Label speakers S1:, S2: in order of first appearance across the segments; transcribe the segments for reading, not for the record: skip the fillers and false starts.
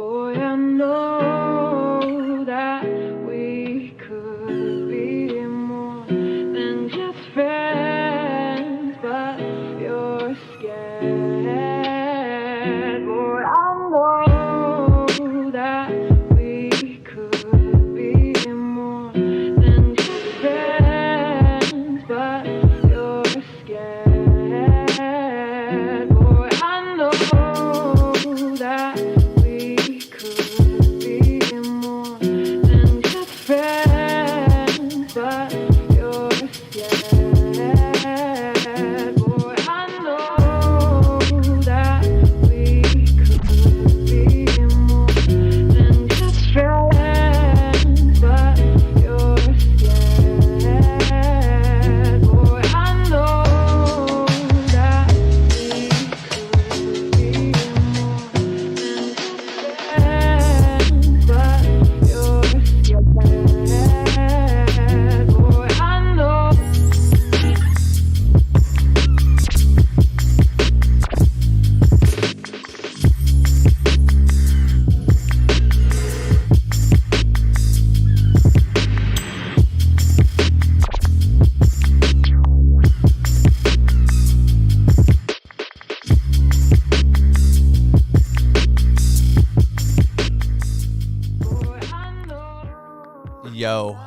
S1: Boy, I know that we could be more than just friends, but you're scared. Boy, I know that we could be more than just friends, but you're scared. Boy, I know that we could be more than just friends, but you're scared. Boy, I know that we could be more than just friends, but you're scared. Boy, I know that we could be more than just friends, but you're scared. Boy, I know.
S2: Yo,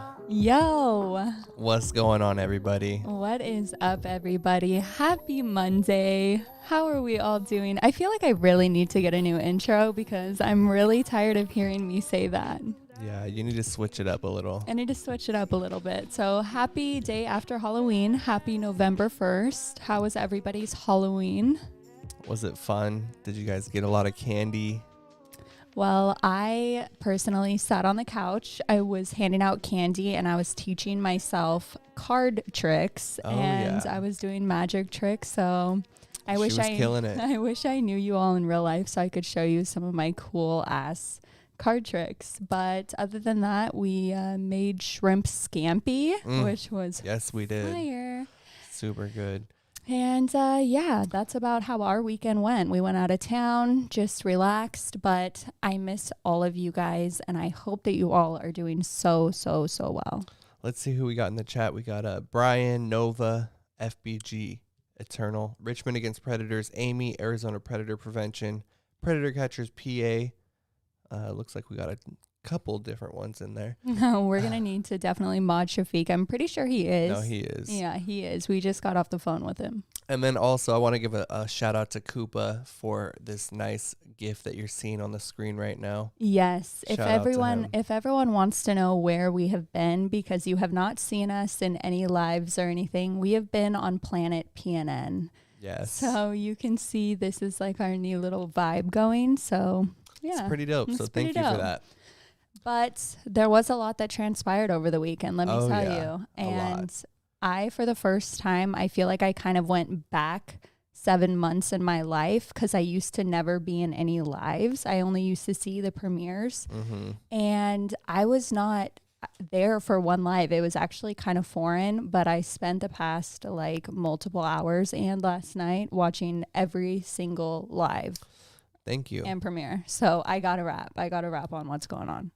S3: What's going on, everybody?
S2: what is up, everybody? Happy Monday. How are we all doing? I feel like I really need to get a new intro because I'm really tired of hearing me say that.
S3: Yeah, you need to switch it up a little.
S2: I need to switch it up a little bit. So happy day after Halloween. Happy November 1st. How was everybody's Halloween?
S3: Was it fun? Did you guys get a lot of candy?
S2: Well, I personally sat on the couch. I was handing out candy and I was teaching myself card tricks and
S3: yeah.
S2: I was doing magic tricks. So I wish
S3: She was killing it.
S2: I wish I knew you all in real life so I could show you some of my cool ass card tricks. But other than that, we made shrimp scampi, which was
S3: Yes, we did.
S2: fire.
S3: Super good.
S2: And yeah, that's about how our weekend went. We went out of town, just relaxed, but I miss all of you guys, and I hope that you all are doing so well.
S3: Let's see who we got in the chat. We got Brian, Nova, FBG, Eternal, Richmond Against Predators, Amy, Arizona Predator Prevention, Predator Catchers PA. Looks like we got a couple different ones in there.
S2: We're going to need to definitely mod Shafiq. I'm pretty sure he is.
S3: No, he is.
S2: Yeah, he is. We just got off the phone with him.
S3: And then also I want to give a shout out to Koopa for this nice gift that you're seeing on the screen right now.
S2: Yes.
S3: Shout out to him.
S2: If everyone wants to know where we have been, because you have not seen us in any lives or anything, we have been on planet PNN.
S3: Yes.
S2: So you can see this is like our new little vibe going. So yeah.
S3: It's pretty dope. So thank you for that.
S2: But there was a lot that transpired over the weekend, let me tell you. And I, for the first time, I feel like I kind of went back 7 months in my life because I used to never be in any lives. I only used to see the premieres. And I was not there for one live. It was actually kind of foreign, but I spent the past like multiple hours and last night watching every single live.
S3: Thank you.
S2: And premiere. So I got a wrap. On what's going on.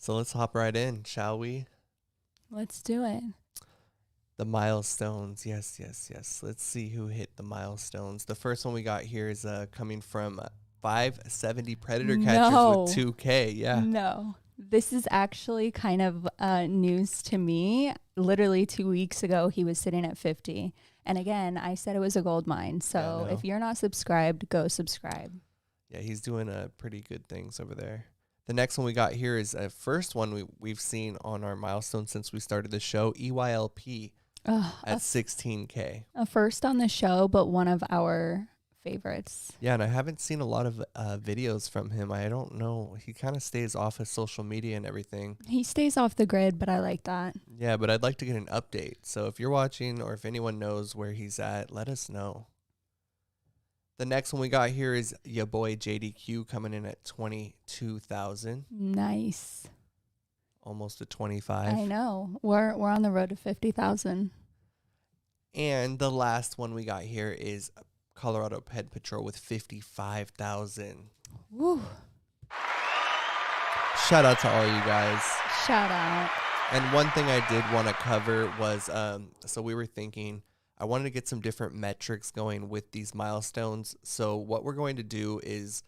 S3: So let's hop right in, shall we?
S2: Let's do it.
S3: The milestones. Yes. Let's see who hit the milestones. The first one we got here is coming from 570 Predator Catchers with 2K. Yeah.
S2: No. This is actually kind of news to me. Literally 2 weeks ago, he was sitting at 50. And again, I said it was a gold mine. So if you're not subscribed, go subscribe.
S3: Yeah, he's doing pretty good things over there. The next one we got here is a first one we've seen on our milestone since we started the show, E.Y.L.P. at 16K.
S2: A first on the show, but one of our favorites.
S3: Yeah, and I haven't seen a lot of videos from him. I don't know. He kind of stays off his social media and everything.
S2: He stays off the grid, but I like that.
S3: Yeah, but I'd like to get an update. So if you're watching or if anyone knows where he's at, let us know. The next one we got here is your boy JDQ coming in at 22,000.
S2: Nice.
S3: Almost to 25.
S2: I know. We're on the road to 50,000.
S3: And the last one we got here is Colorado Ped Patrol with 55,000.
S2: Woo.
S3: shout out to all you guys.
S2: Shout out.
S3: And one thing I did want to cover was, so we were thinking, I wanted to get some different metrics going with these milestones. So what we're going to do is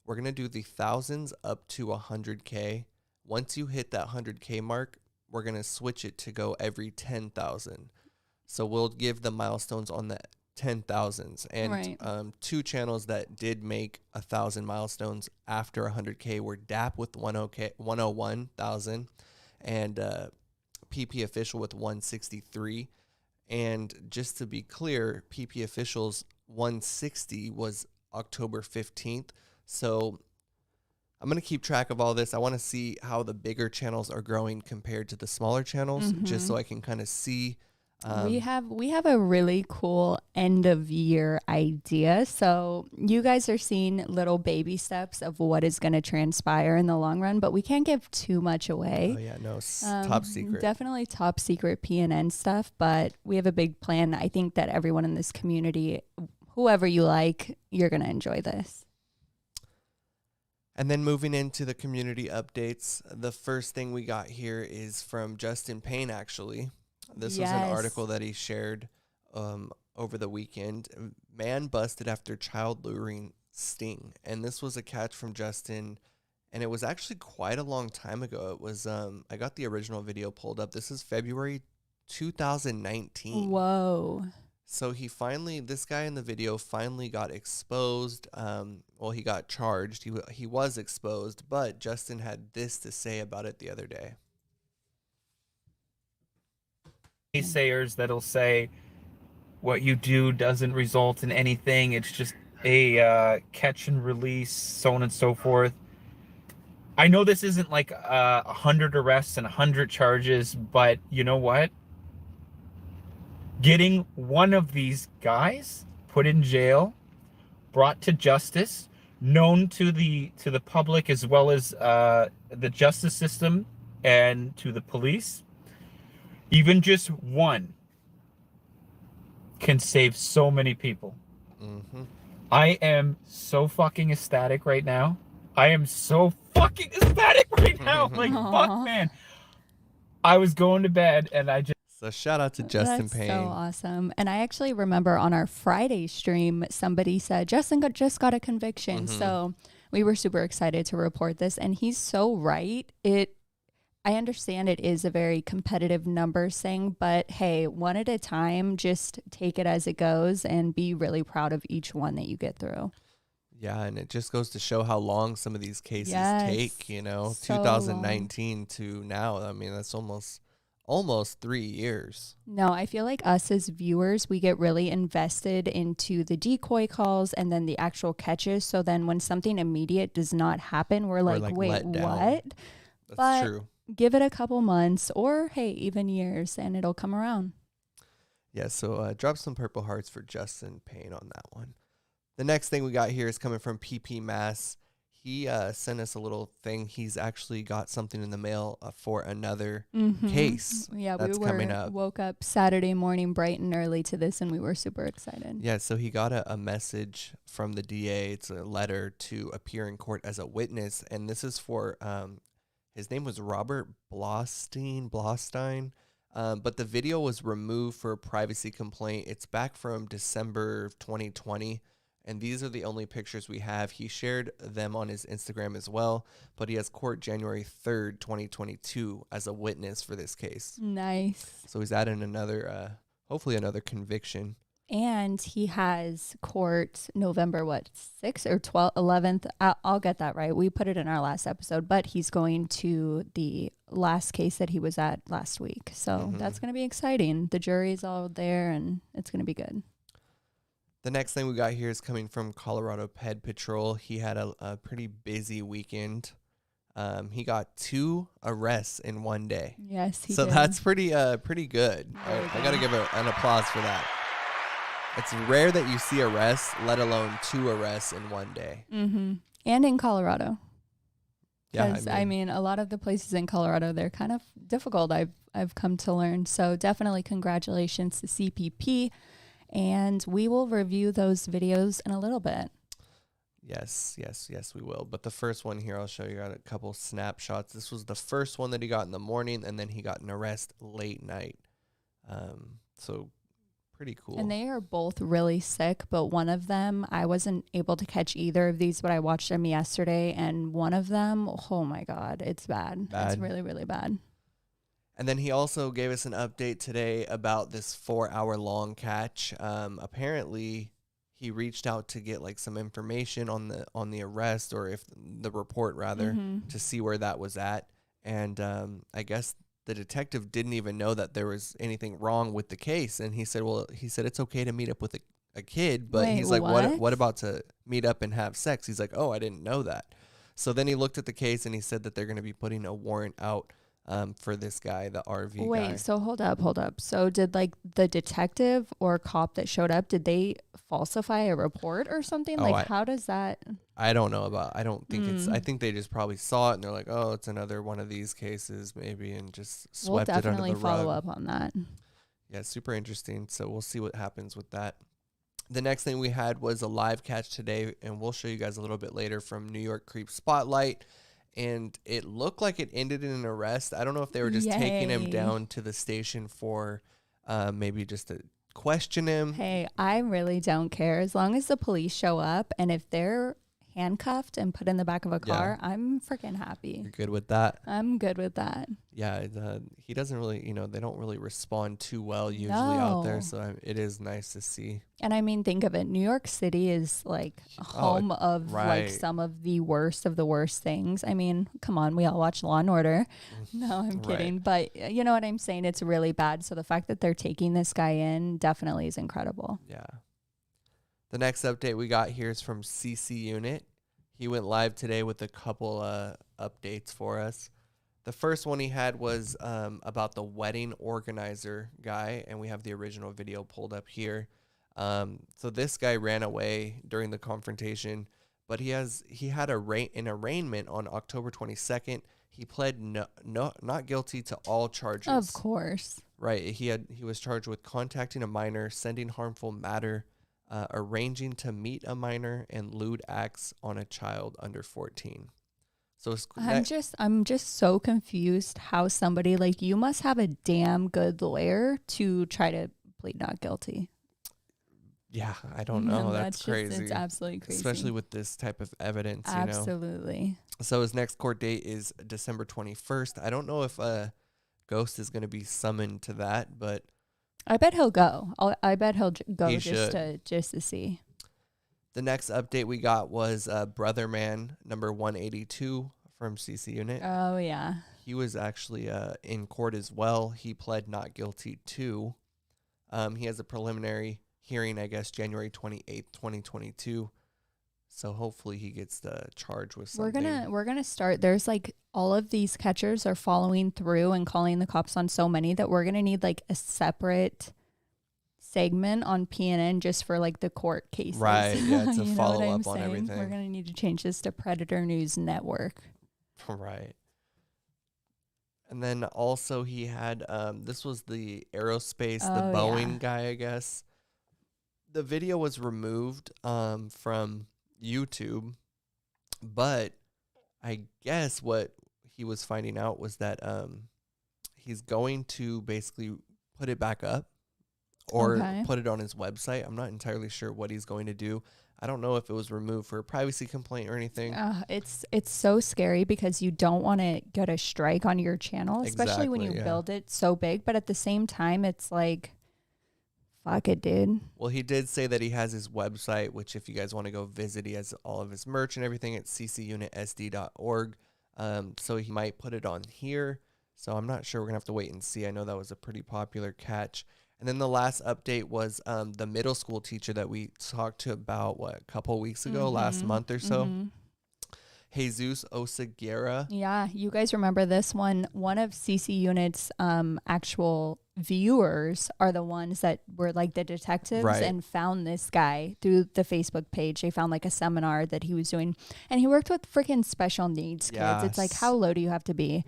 S3: we're going to do the thousands up to 100K. Once you hit that 100K mark, we're going to switch it to go every 10,000. So we'll give the milestones on the 10,000s. And
S2: Right.
S3: Two channels that did make 1,000 milestones after 100K were DAP with 101,000 and PP Official with 163. And just to be clear, PP Official's 160 was October 15th. So I'm going to keep track of all this. I want to see how the bigger channels are growing compared to the smaller channels, just so I can kind of see.
S2: We have a really cool end of year idea. So you guys are seeing little baby steps of what is going to transpire in the long run, but we can't give too much away.
S3: Oh yeah, no, top secret.
S2: Definitely top secret PNN stuff, but we have a big plan. I think that everyone in this community, whoever you like, you're going to enjoy this.
S3: And then moving into the community updates, the first thing we got here is from Justin Payne, actually. This was an article that he shared over the weekend. Man busted after child luring sting. And this was a catch from Justin. And it was actually quite a long time ago. It was, I got the original video pulled up. This is February 2019.
S2: Whoa.
S3: So this guy in the video finally got exposed. Well, he got charged. He was exposed, but Justin had this to say about it the other day.
S4: Naysayers that'll say what you do doesn't result in anything. It's just a catch and release, so on and so forth. I know this isn't like 100 arrests and 100 charges, but you know what? Getting one of these guys put in jail, brought to justice, known to the public as well as the justice system and to the police, even just one can save so many people.
S3: Mm-hmm.
S4: I am so fucking ecstatic right now. I am so fucking ecstatic right now. Like, fuck, man. I was going to bed and I just...
S3: So shout out to Justin Payne.
S2: So awesome. And I actually remember on our Friday stream, somebody said, Justin just got a conviction. So we were super excited to report this. And he's so right. I understand it is a very competitive numbers thing, but hey, one at a time, just take it as it goes and be really proud of each one that you get through.
S3: Yeah, and it just goes to show how long some of these cases take, you know,
S2: so
S3: 2019
S2: long.
S3: to now. I mean, that's almost 3 years.
S2: No, I feel like us as viewers, we get really invested into the decoy calls and then the actual catches. So then when something immediate does not happen, we're like wait, what?
S3: That's true.
S2: Give it a couple months or, hey, even years, and it'll come around.
S3: Yeah, so drop some purple hearts for Justin Payne on that one. The next thing we got here is coming from PPMASS. He sent us a little thing. He's actually got something in the mail for another case.
S2: Yeah,
S3: that's coming up.
S2: Woke up Saturday morning bright and early to this, and we were super excited.
S3: Yeah, so he got a message from the DA. It's a letter to appear in court as a witness, and this is for... his name was Robert Blostein, but the video was removed for a privacy complaint. It's back from December of 2020, and these are the only pictures we have. He shared them on his Instagram as well, but he has court January 3rd, 2022 as a witness for this case.
S2: Nice.
S3: So he's adding another, hopefully another conviction.
S2: And he has court November, 6th or 12th, 11th? I'll get that right. We put it in our last episode, but he's going to the last case that he was at last week. So that's going to be exciting. The jury's all there, and it's going to be good.
S3: The next thing we got here is coming from Colorado Ped Patrol. He had a pretty busy weekend. He got 2 arrests in one day.
S2: Yes, he
S3: so
S2: did.
S3: that's pretty good. I got to give an applause for that. It's rare that you see arrests, let alone 2 arrests in one day.
S2: And in Colorado.
S3: Yeah,
S2: I mean, a lot of the places in Colorado, they're kind of difficult. I've come to learn. So definitely congratulations to CPP, and we will review those videos in a little bit.
S3: Yes, we will. But the first one here, I'll show you a couple snapshots. This was the first one that he got in the morning, and then he got an arrest late night. So pretty cool.
S2: And they are both really sick, but one of them, I wasn't able to catch either of these, but I watched them yesterday, and one of them, oh my God, it's bad. It's really, really bad.
S3: And then he also gave us an update today about this 4-hour long catch. Apparently he reached out to get like some information on the arrest, or if the report rather, to see where that was at. And I guess the detective didn't even know that there was anything wrong with the case. And he said it's okay to meet up with a kid, but
S2: Wait,
S3: he's like,
S2: what?
S3: what about to meet up and have sex? He's like, oh, I didn't know that. So then he looked at the case and he said that they're going to be putting a warrant out for this guy, the RV guy.
S2: Wait, so hold up. So did like the detective or cop that showed up, did they falsify a report or something? How does that?
S3: I don't know I don't think I think they just probably saw it and they're like, oh, it's another one of these cases maybe, and just swept it under the rug.
S2: We'll definitely follow up on that.
S3: Yeah, super interesting. So we'll see what happens with that. The next thing we had was a live catch today, and we'll show you guys a little bit later, from New York Creep Spotlight. And it looked like it ended in an arrest. I don't know if they were just taking him down to the station for maybe just to question him.
S2: Hey, I really don't care. As long as the police show up, and if they're handcuffed and put in the back of a car, I'm freaking happy.
S3: You're good with that?
S2: I'm good with that.
S3: Yeah, he doesn't really, they don't really respond too well usually out there. So it is nice to see. And
S2: I mean, think of it. New York City is like home of like some of the worst things. I mean, come on, we all watch Law and Order. No, I'm kidding. But you know what I'm saying? It's really bad. So the fact that they're taking this guy in definitely is incredible.
S3: Yeah. The next update we got here is from CC Unit. He went live today with a couple updates for us. The first one he had was about the wedding organizer guy, and we have the original video pulled up here. So this guy ran away during the confrontation, but he had an arraignment on October 22nd. He pled not guilty to all charges.
S2: Of course.
S3: Right. He was charged with contacting a minor, sending harmful matter, arranging to meet a minor, and lewd acts on a child under 14. So
S2: I'm just so confused how somebody like you must have a damn good lawyer to try to plead not guilty.
S3: Yeah, I don't know. That's crazy.
S2: It's absolutely crazy.
S3: Especially with this type of evidence,
S2: Absolutely.
S3: So his next court date is December 21st. I don't know if Ghost is going to be summoned to that, but
S2: I bet he'll go. I bet he'll go just to see.
S3: The next update we got was Brother Man number 182 from CC Unit.
S2: Oh, yeah.
S3: He was actually in court as well. He pled not guilty too. He has a preliminary hearing, I guess, January 28th, 2022. So hopefully he gets charged with something.
S2: We're gonna start. There's like all of these catchers are following through and calling the cops on so many that we're gonna need like a separate segment on PNN just for like the court cases.
S3: Right. Yeah, to follow up on everything.
S2: We're gonna need to change this to Predator News Network.
S3: Right. And then also he had this was the aerospace, the Boeing guy, I guess. The video was removed from YouTube, but I guess what he was finding out was that he's going to basically put it back up or put it on his website. I'm not entirely sure what he's going to do. I don't know if it was removed for a privacy complaint or anything.
S2: It's so scary because you don't want to get a strike on your channel, especially when you build it so big. But at the same time, it's like, fuck it, dude.
S3: Well, he did say that he has his website, which if you guys want to go visit, he has all of his merch and everything at ccunisd.org. So he might put it on here. So I'm not sure. We're going to have to wait and see. I know that was a pretty popular catch. And then the last update was the middle school teacher that we talked to about, a couple weeks ago, last month or so. Jesus Oseguera.
S2: Yeah, you guys remember this one. One of CC Unit's actual viewers are the ones that were like the detectives and found this guy through the Facebook page. They found like a seminar that he was doing, and he worked with freaking special needs kids. It's like, how low do you have to be?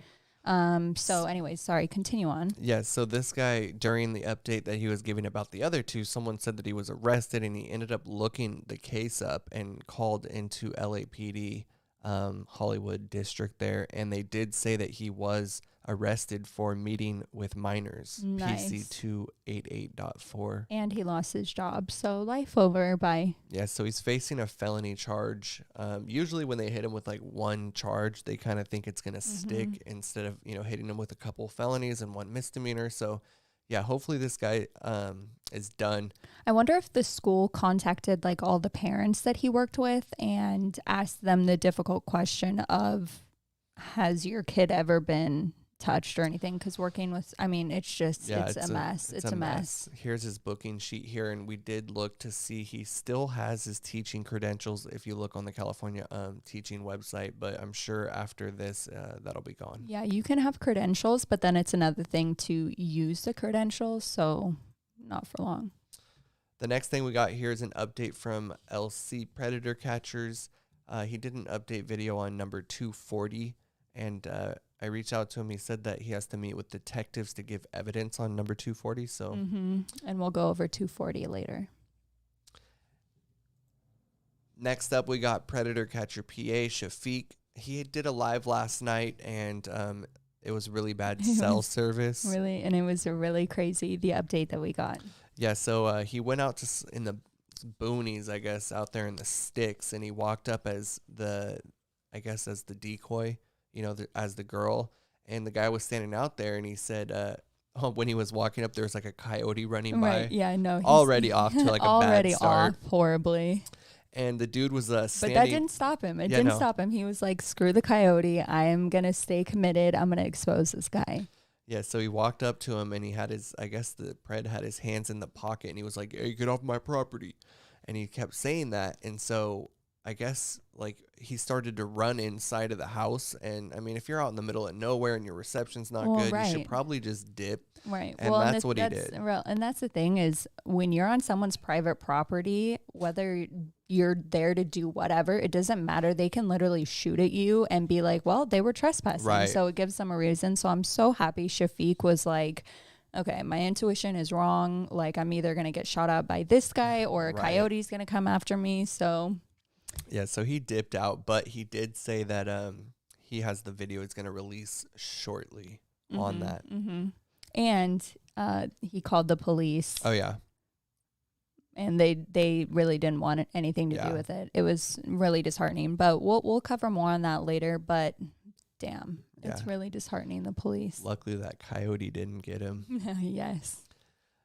S2: So anyways, sorry, continue on.
S3: Yeah, so this guy, during the update that he was giving about the other two, someone said that he was arrested, and he ended up looking the case up and called into LAPD, Hollywood district there, and they did say that he was arrested for meeting with minors.
S2: Nice.
S3: PC 288.4.
S2: And he lost his job, so life over by.
S3: Yeah, so he's facing a felony charge. Usually when they hit him with like one charge, they kind of think it's going to stick instead of, hitting him with a couple felonies and one misdemeanor. So yeah, hopefully this guy is done.
S2: I wonder if the school contacted like all the parents that he worked with and asked them the difficult question of, has your kid ever been touched or anything? Because working with, it's just, it's a mess. It's a mess.
S3: Here's his booking sheet here, and we did look to see he still has his teaching credentials if you look on the California teaching website, but I'm sure after this that'll be gone.
S2: Yeah, you can have credentials, but then it's another thing to use the credentials, so not for long.
S3: The next thing we got here is an update from LC Predator Catchers. He did an update video on number 240, and I reached out to him. He said that he has to meet with detectives to give evidence on number 240. So,
S2: and we'll go over 240 later.
S3: Next up, we got Predator Catcher PA Shafiq. He did a live last night, and it was really bad cell service.
S2: Really, and it was really crazy, the update that we got.
S3: Yeah, so he went out in the boonies, I guess, out there in the sticks, and he walked up as the decoy, as the girl, and the guy was standing out there, and he said, when he was walking up, there was like a coyote running by.
S2: Yeah, no,
S3: already off to like a
S2: already
S3: bad start.
S2: Off horribly.
S3: And the dude was standing.
S2: But that didn't stop him. It didn't stop him. He was like, "Screw the coyote. I am gonna stay committed. I'm gonna expose this guy."
S3: Yeah, so he walked up to him, and he had the pred had his hands in the pocket, and he was like, "Hey, get off my property," and he kept saying that, and so I guess like he started to run inside of the house, and if you're out in the middle of nowhere and your reception's not good, you should probably just dip.
S2: Right.
S3: And that's what he did.
S2: And that's the thing is, when you're on someone's private property, whether you're there to do whatever, it doesn't matter. They can literally shoot at you and be like, well, they were trespassing.
S3: Right.
S2: So it gives them a reason. So I'm so happy Shafiq was like, okay, my intuition is wrong. Like, I'm either going to get shot at by this guy or a coyote's going to come after me. So
S3: yeah, so he dipped out, but he did say that he has the video he's going to release shortly on that.
S2: And he called the police.
S3: Oh, yeah.
S2: And they really didn't want anything to do with it. It was really disheartening. But we'll cover more on that later. But damn, it's really disheartening, the police.
S3: Luckily, that coyote didn't get him.
S2: Yes.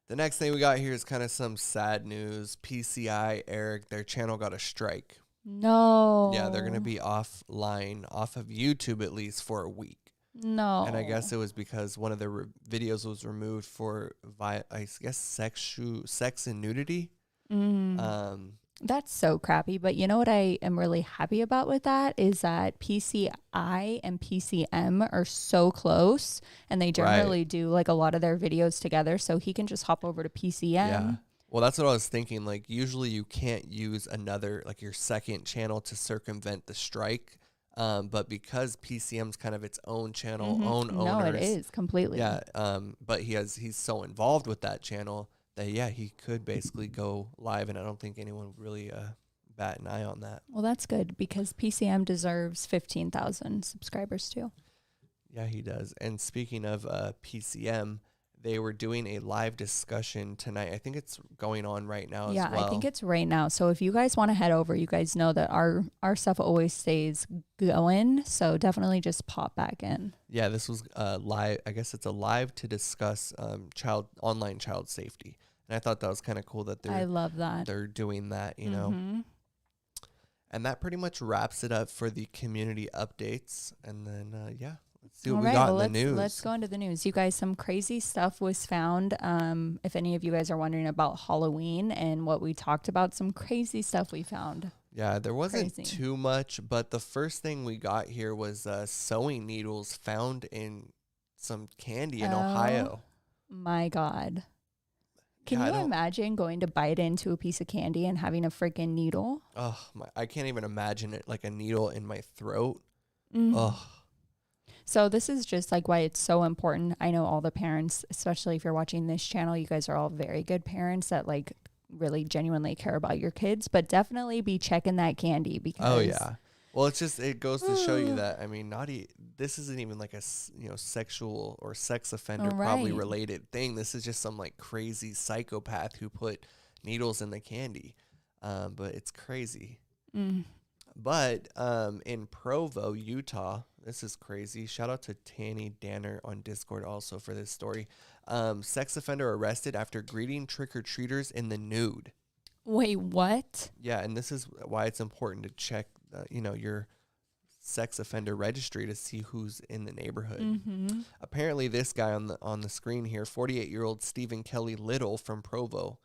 S3: The next thing we got here is kind of some sad news. PCI, Eric, their channel got a strike.
S2: No.
S3: Yeah, they're going to be offline, off of YouTube at least, for a week.
S2: No.
S3: And I guess it was because one of their videos was removed for, sex and nudity.
S2: That's so crappy. But you know what I am really happy about with that is that PCI and PCM are so close, and they generally do like a lot of their videos together. So he can just hop over to PCM.
S3: Yeah. Well, that's what I was thinking. Like, usually you can't use another, like your second channel to circumvent the strike. But because PCM's kind of its own channel, own owners.
S2: No, it is completely.
S3: Yeah. But he's so involved with that channel that, he could basically go live, and I don't think anyone would really bat an eye on that. Well,
S2: that's good because PCM deserves 15,000 subscribers too.
S3: Yeah, he does. And speaking of PCM, they were doing a live discussion tonight. I think it's going on right now as well.
S2: Yeah, I think it's right now. So if you guys want to head over, you guys know that our stuff always stays going. So definitely just pop back in.
S3: Yeah, this was live. I guess it's a live to discuss online child safety. And I thought that was kind of cool that
S2: I love that.
S3: They're doing that, you know. And that pretty much wraps it up for the community updates. And then, let's see what we got in the news.
S2: Let's go into the news. You guys, some crazy stuff was found. If any of you guys are wondering about Halloween and what we talked about, some crazy stuff we found.
S3: Yeah, there wasn't too much, but the first thing we got here was sewing needles found in some candy in Ohio.
S2: My God. Can you imagine going to bite into a piece of candy and having a freaking needle?
S3: Oh, I can't even imagine it, like a needle in my throat.
S2: Mm.
S3: Oh.
S2: So this is just like why it's so important. I know all the parents, especially if you're watching this channel, you guys are all very good parents that like really genuinely care about your kids, but definitely be checking that candy because
S3: Oh yeah. Well, it goes to show you that, I mean, this isn't even like a, sexual or sex offender probably
S2: Right.
S3: related thing. This is just some like crazy psychopath who put needles in the candy. But it's crazy. But in Provo, Utah, this is crazy. Shout out to Tanny Danner on Discord also for this story. Sex offender arrested after greeting trick-or-treaters in the nude.
S2: Wait, what?
S3: Yeah, and this is why it's important to check, your sex offender registry to see who's in the neighborhood. Apparently, this guy on the screen here, 48-year-old Stephen Kelly Little from Provo,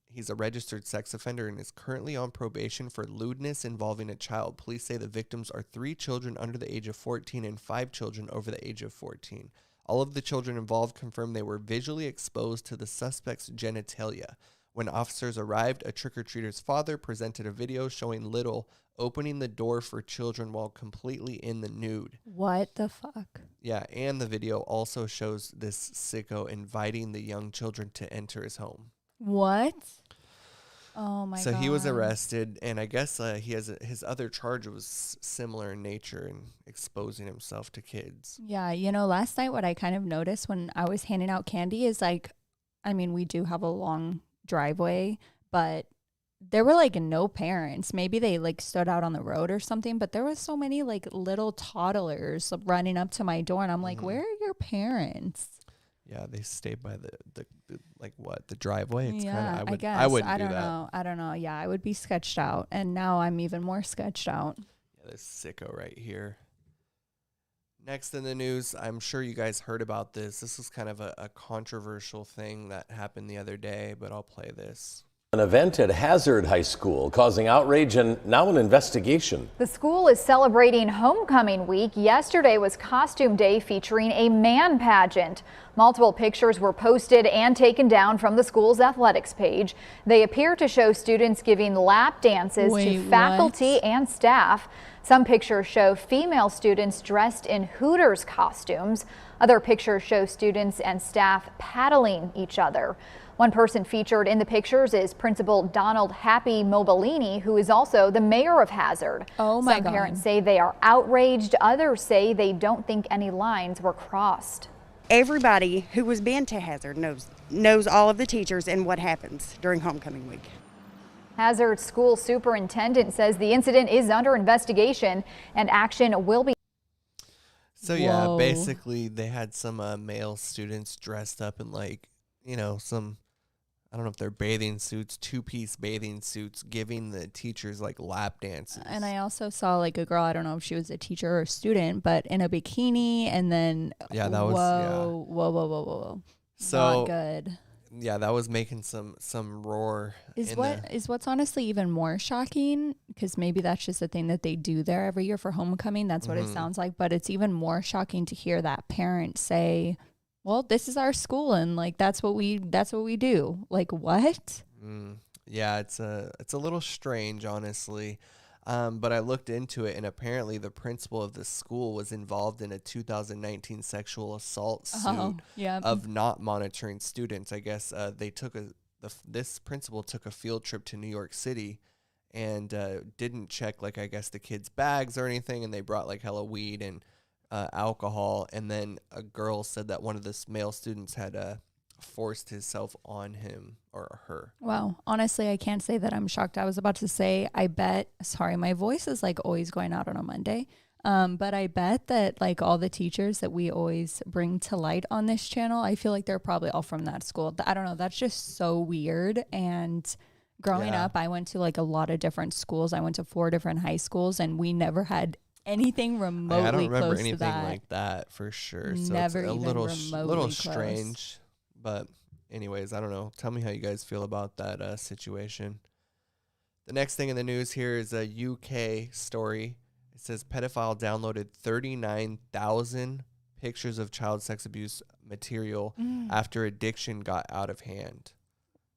S3: he's a registered sex offender and is currently on probation for lewdness involving a child. Police say the victims are 3 children under the age of 14 and 5 children over the age of 14. All of the children involved confirmed they were visually exposed to the suspect's genitalia. When officers arrived, a trick-or-treater's father presented a video showing Little opening the door for children while completely in the nude.
S2: What the fuck?
S3: Yeah, and the video also shows this sicko inviting the young children to enter his home.
S2: What? Oh my god.
S3: So he was arrested, and I guess his other charge was similar in nature and exposing himself to kids.
S2: Yeah, last night what I kind of noticed when I was handing out candy is like, I mean, we do have a long driveway, but there were like no parents. Maybe they like stood out on the road or something, but there was so many like little toddlers running up to my door, and I'm like, where are your parents?
S3: Yeah, they stayed by the driveway. It's
S2: Yeah,
S3: kinda,
S2: I guess.
S3: I wouldn't
S2: I
S3: do
S2: don't
S3: that.
S2: know. I don't know. Yeah, I would be sketched out, and now I'm even more sketched out.
S3: Yeah, this sicko right here. Next in the news, I'm sure you guys heard about this. This was kind of a controversial thing that happened the other day, but I'll play this.
S5: An event at Hazard High School causing outrage and now an investigation.
S6: The school is celebrating homecoming week. Yesterday was costume day featuring a man pageant. Multiple pictures were posted and taken down from the school's athletics page. They appear to show students giving lap dances to faculty and staff. Some pictures show female students dressed in Hooters costumes. Other pictures show students and staff paddling each other. One person featured in the pictures is Principal Donald Happy Mobilini, who is also the mayor of Hazard.
S2: Oh my God.
S6: Some parents say they are outraged. Others say they don't think any lines were crossed.
S7: Everybody who has been to Hazard knows all of the teachers and what happens during homecoming week.
S6: Hazard school superintendent says the incident is under investigation and action will be.
S3: So yeah, basically they had some male students dressed up in some, I don't know if they're bathing suits, 2-piece bathing suits, giving the teachers like lap dances.
S2: And I also saw like a girl, I don't know if she was a teacher or a student, but in a bikini, and then whoa.
S3: So
S2: not good.
S3: Yeah, that was making some roar.
S2: What's honestly even more shocking, because maybe that's just a thing that they do there every year for homecoming. That's what it sounds like. But it's even more shocking to hear that parent say, well, this is our school, and like that's what we do. Like, what?
S3: Yeah, it's a little strange, honestly. But I looked into it, and apparently the principal of the school was involved in a 2019 sexual assault suit of not monitoring students. I guess this principal took a field trip to New York City and didn't check I guess the kids' bags or anything, and they brought like hella weed and alcohol, and then a girl said that one of the male students had forced himself on him or her.
S2: Wow. Honestly, I can't say that I'm shocked. I was about to say, sorry, my voice is like always going out on a Monday. But I bet that like all the teachers that we always bring to light on this channel, I feel like they're probably all from that school. I don't know. That's just so weird. And growing up, I went to like a lot of different schools. I went to 4 different high schools, and we never had anything remotely
S3: I don't remember
S2: close
S3: anything
S2: to that.
S3: like that for sure. So
S2: Never
S3: it's a
S2: even
S3: little
S2: close.
S3: strange. But anyways, I don't know. Tell me how you guys feel about that situation. The next thing in the news here is a UK story. It says pedophile downloaded 39,000 pictures of child sex abuse material after addiction got out of hand.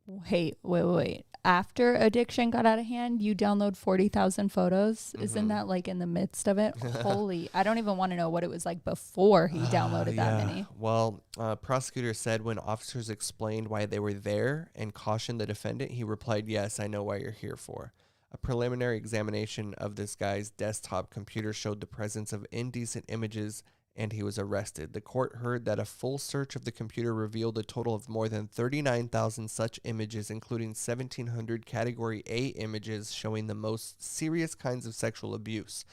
S2: Wait. After addiction got out of hand, you download 40,000 photos. Isn't that like in the midst of it? Holy, I don't even want to know what it was like before he downloaded that many.
S3: Well, prosecutor said when officers explained why they were there and cautioned the defendant, he replied, "Yes, I know why you're here for." A preliminary examination of this guy's desktop computer showed the presence of indecent images, and he was arrested. The court heard that a full search of the computer revealed a total of more than 39,000 such images, including 1,700 Category A images showing the most serious kinds of sexual abuse.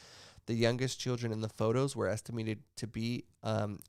S3: The youngest children in the photos were estimated to be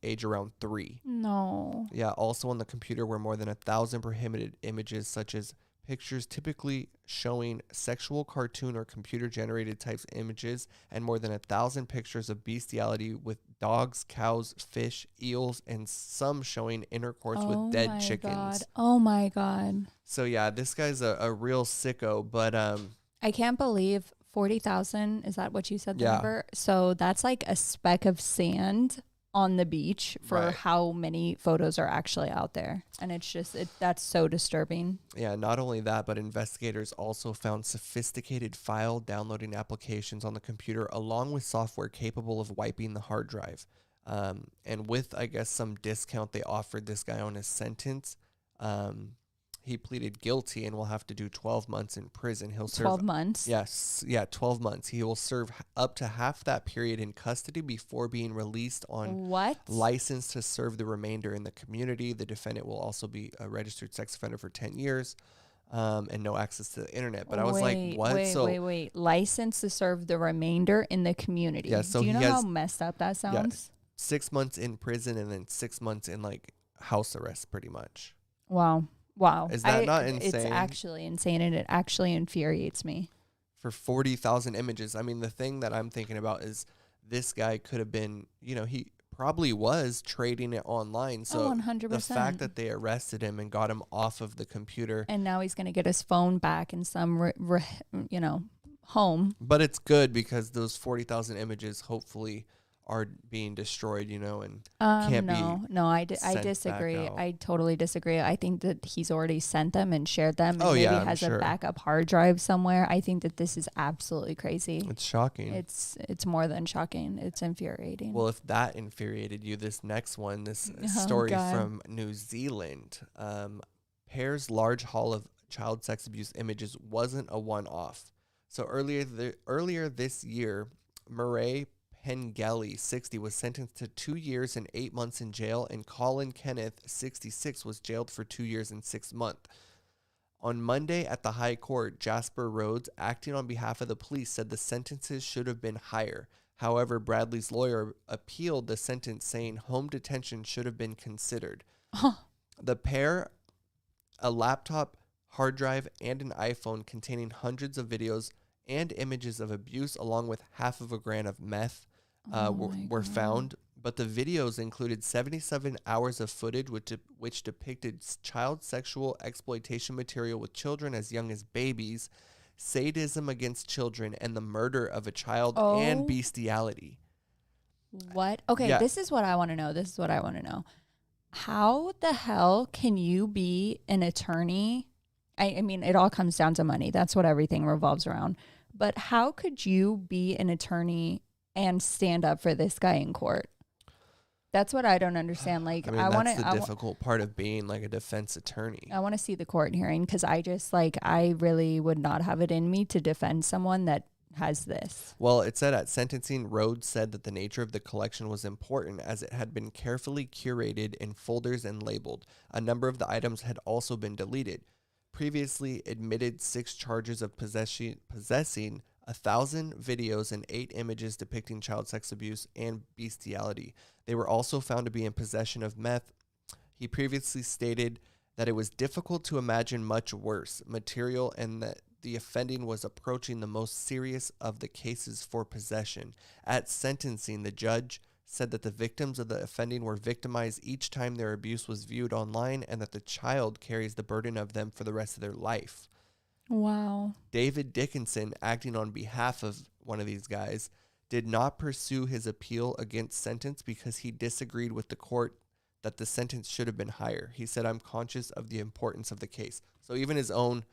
S3: age around 3.
S2: No.
S3: Yeah, also on the computer were more than 1,000 prohibited images, such as pictures typically showing sexual, cartoon, or computer-generated types of images, and more than 1,000 pictures of bestiality with dogs, cows, fish, eels, and some showing intercourse with dead chickens.
S2: Oh my God.
S3: So yeah, this guy's a real sicko, but
S2: I can't believe 40,000. Is that what you said the
S3: Yeah.
S2: number? So that's like a speck of sand on the beach for
S3: Right.
S2: how many photos are actually out there. And it's just, that's so disturbing.
S3: yeah, not only that, but investigators also found sophisticated file downloading applications on the computer, along with software capable of wiping the hard drive. And with, I guess, some discount they offered this guy on his sentence, he pleaded guilty and will have to do 12 months in prison. He'll serve
S2: 12 months?
S3: Yes, yeah, 12 months. He will serve up to half that period in custody before being released on
S2: What?
S3: license to serve the remainder in the community. The defendant will also be a registered sex offender for 10 years and no access to the internet. But I was like, what?
S2: Wait. License to serve the remainder in the community.
S3: Yeah, so
S2: do you
S3: he
S2: know how
S3: has-
S2: messed up that sounds?
S3: 6 months in prison and then 6 months in like house arrest, pretty much.
S2: Wow.
S3: Is that not
S2: It's
S3: insane?
S2: actually insane, and it actually infuriates me.
S3: For 40,000 images. I mean, the thing that I'm thinking about is this guy could have been, he probably was trading it online. So
S2: 100%.
S3: the fact that they arrested him and got him off of the computer.
S2: And now he's going to get his phone back in some, home.
S3: But it's good because those 40,000 images hopefully are being destroyed, and can't
S2: No, I
S3: sent back
S2: disagree.
S3: out.
S2: I totally disagree. I think that he's already sent them and shared them, and
S3: Oh,
S2: maybe
S3: yeah, I'm
S2: has
S3: sure.
S2: a backup hard drive somewhere. I think that this is absolutely crazy.
S3: It's shocking.
S2: It's more than shocking. It's infuriating.
S3: Well, if that infuriated you, this next one, this
S2: Oh,
S3: story
S2: God.
S3: from New Zealand, Pear's large haul of child sex abuse images wasn't a one-off. So earlier this year, Murray Pengelly, 60, was sentenced to 2 years and 8 months in jail, and Colin Kenneth, 66, was jailed for 2 years and 6 months. On Monday at the High Court, Jasper Rhodes, acting on behalf of the police, said the sentences should have been higher. However, Bradley's lawyer appealed the sentence, saying home detention should have been considered. The pair, a laptop, hard drive, and an iPhone containing hundreds of videos and images of abuse, along with half of a gram of meth, were found. But the videos included 77 hours of footage which depicted child sexual exploitation material with children as young as babies, sadism against children, and the murder of a child and bestiality.
S2: What? Okay,
S3: Yeah.
S2: This is what I want to know. How the hell can you be an attorney? I mean, it all comes down to money. That's what everything revolves around. But how could you be an attorney and stand up for this guy in court? That's what I don't understand. Like,
S3: I mean, that's the difficult part of being like a defense attorney.
S2: I want to see the court hearing, because I really would not have it in me to defend someone that has this.
S3: Well, it said at sentencing, Rhodes said that the nature of the collection was important as it had been carefully curated in folders and labeled. A number of the items had also been deleted. Previously admitted 6 charges of possessing 1,000 videos and 8 images depicting child sex abuse and bestiality. They were also found to be in possession of meth. He previously stated that it was difficult to imagine much worse material and that the offending was approaching the most serious of the cases for possession. At sentencing, the judge said that the victims of the offending were victimized each time their abuse was viewed online and that the child carries the burden of them for the rest of their life.
S2: Wow.
S3: David Dickinson, acting on behalf of one of these guys, did not pursue his appeal against sentence because he disagreed with the court that the sentence should have been higher. He said, "I'm conscious of the importance of the case." So even his own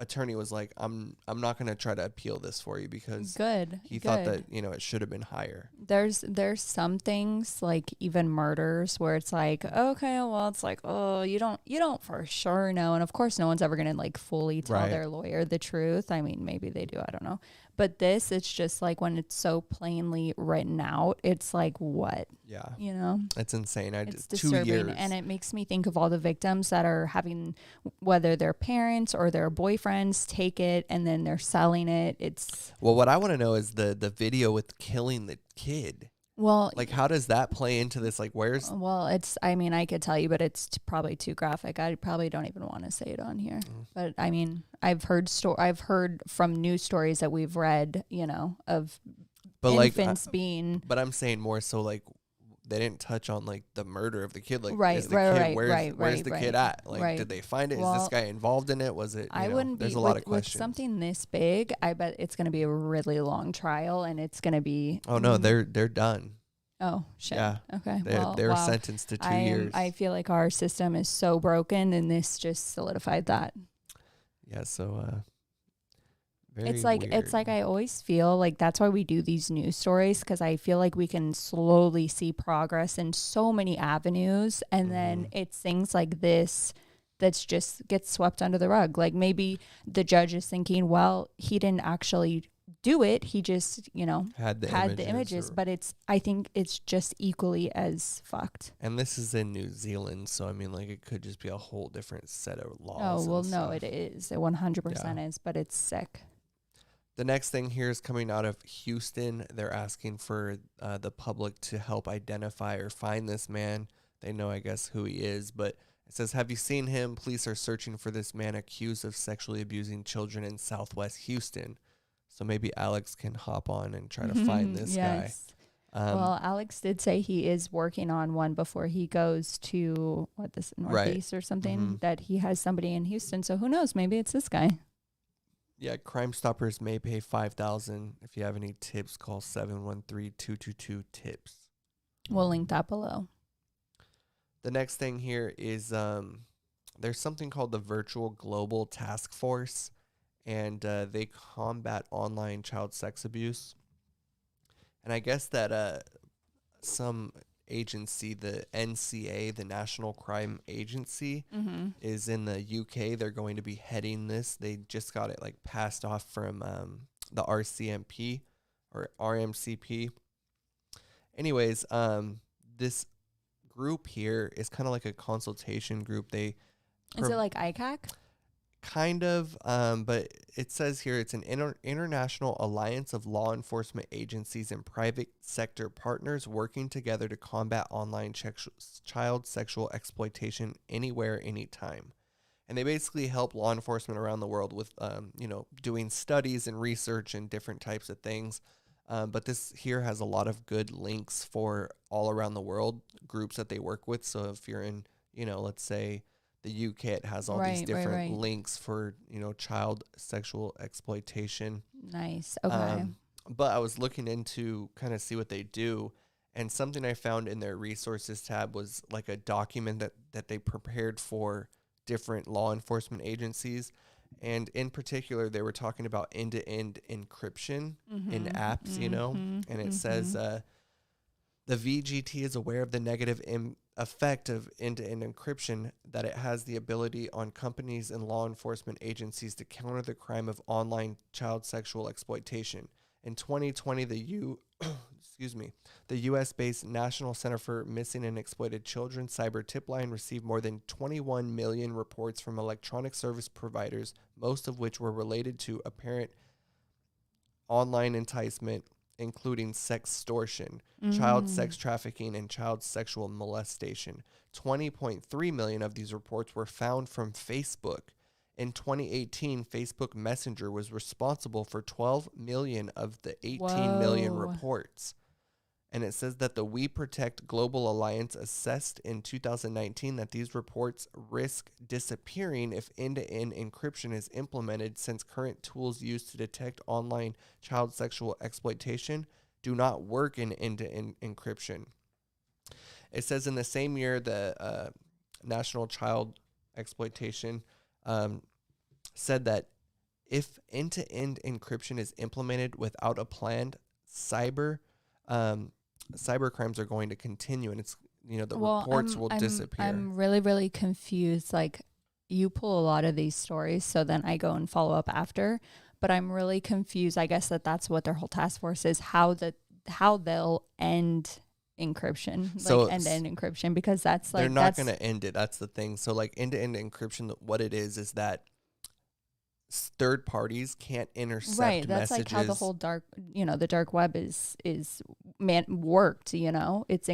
S3: attorney was like, I'm not going to try to appeal this for you because he thought that, it should have been higher.
S2: There's some things like even murders where it's like, okay, well, it's like, oh, you don't for sure know. And of course no one's ever going to like fully tell their lawyer the truth. I mean, maybe they do, I don't know. But this, it's just like when it's so plainly written out, it's like, what?
S3: Yeah. It's insane.
S2: It's
S3: 2
S2: disturbing.
S3: years.
S2: And it makes me think of all the victims that are having, whether their parents or their boyfriends take it and then they're selling it.
S3: Well, what I want to know is the video with killing the kid.
S2: Well,
S3: like, how does that play into this? Like, where's...
S2: Well, I mean, I could tell you, but it's probably too graphic. I probably don't even want to say it on here. But I mean, I've heard from news stories that we've read, of infants being...
S3: But I'm saying more so like, they didn't touch on like the murder of the kid. Like,
S2: where's
S3: the kid at? Like, did they find it? Is this guy involved in it? Was it?
S2: I wouldn't be.
S3: There's a lot of questions.
S2: With something this big, I bet it's going to be a really long trial, and it's going to be.
S3: Oh no, they're done.
S2: Oh shit.
S3: Yeah.
S2: Okay.
S3: They're sentenced to 2 years.
S2: I feel like our system is so broken, and this just solidified that.
S3: Yeah. So.
S2: It's like I always feel like that's why we do these news stories, because I feel like we can slowly see progress in so many avenues, and then it's things like this that's just gets swept under the rug. Like maybe the judge is thinking, well, he didn't actually do it, he just had the images, but I think it's just equally as fucked.
S3: And this is in New Zealand, so I mean, like, it could just be a whole different set of laws.
S2: Oh well, no, it is. It 100% is, but it's sick.
S3: The next thing here is coming out of Houston. They're asking for the public to help identify or find this man. They know, I guess, who he is, but it says, "Have you seen him? Police are searching for this man accused of sexually abusing children in Southwest Houston." So maybe Alex can hop on and try to find this guy.
S2: Well, Alex did say he is working on one before he goes to Northeast or something, that he has somebody in Houston. So who knows? Maybe it's this guy.
S3: Yeah, Crime Stoppers may pay $5,000. If you have any tips, call 713-222-TIPS.
S2: We'll link that below.
S3: The next thing here is there's something called the Virtual Global Task Force, and they combat online child sex abuse. And I guess that some agency, the NCA, the National Crime Agency, is in the UK. They're going to be heading this. They just got it like passed off from the RCMP or RMCP. Anyways, this group here is kind of like a consultation group. Is it
S2: like ICAC?
S3: Kind of, but it says here it's an international alliance of law enforcement agencies and private sector partners working together to combat online child sexual exploitation anywhere, anytime. And they basically help law enforcement around the world with, doing studies and research and different types of things. But this here has a lot of good links for all around the world groups that they work with. So if you're in, let's say, the UK, it has all these different links for, child sexual exploitation.
S2: Nice. Okay.
S3: But I was looking into kind of see what they do. And something I found in their resources tab was like a document that they prepared for different law enforcement agencies. And in particular, they were talking about end-to-end encryption in apps, and it says the VGT is aware of the negative effect of end-to-end encryption, that it has the ability on companies and law enforcement agencies to counter the crime of online child sexual exploitation. In 2020, the U.S.-based National Center for Missing and Exploited Children cyber tip line received more than 21 million reports from electronic service providers, most of which were related to apparent online enticement, including sextortion, child sex trafficking, and child sexual molestation. 20.3 million of these reports were found from Facebook. In 2018, Facebook Messenger was responsible for 12 million of the 18 million reports. And it says that the We Protect Global Alliance assessed in 2019 that these reports risk disappearing if end-to-end encryption is implemented, since current tools used to detect online child sexual exploitation do not work in end-to-end encryption. It says in the same year, the National Child Exploitation said that if end-to-end encryption is implemented without a plan, cyber crimes are going to continue, and it's the reports will disappear.
S2: I'm really, really confused. Like, you pull a lot of these stories, so then I go and follow up after. But I'm really confused. I guess that's what their whole task force is, how they'll end encryption,
S3: So
S2: like end-to-end encryption, because that's like
S3: they're not going to end it. That's the thing. So like end-to-end encryption, what it is that third parties can't intercept
S2: right. That's
S3: messages.
S2: like how the whole the dark web is worked. It's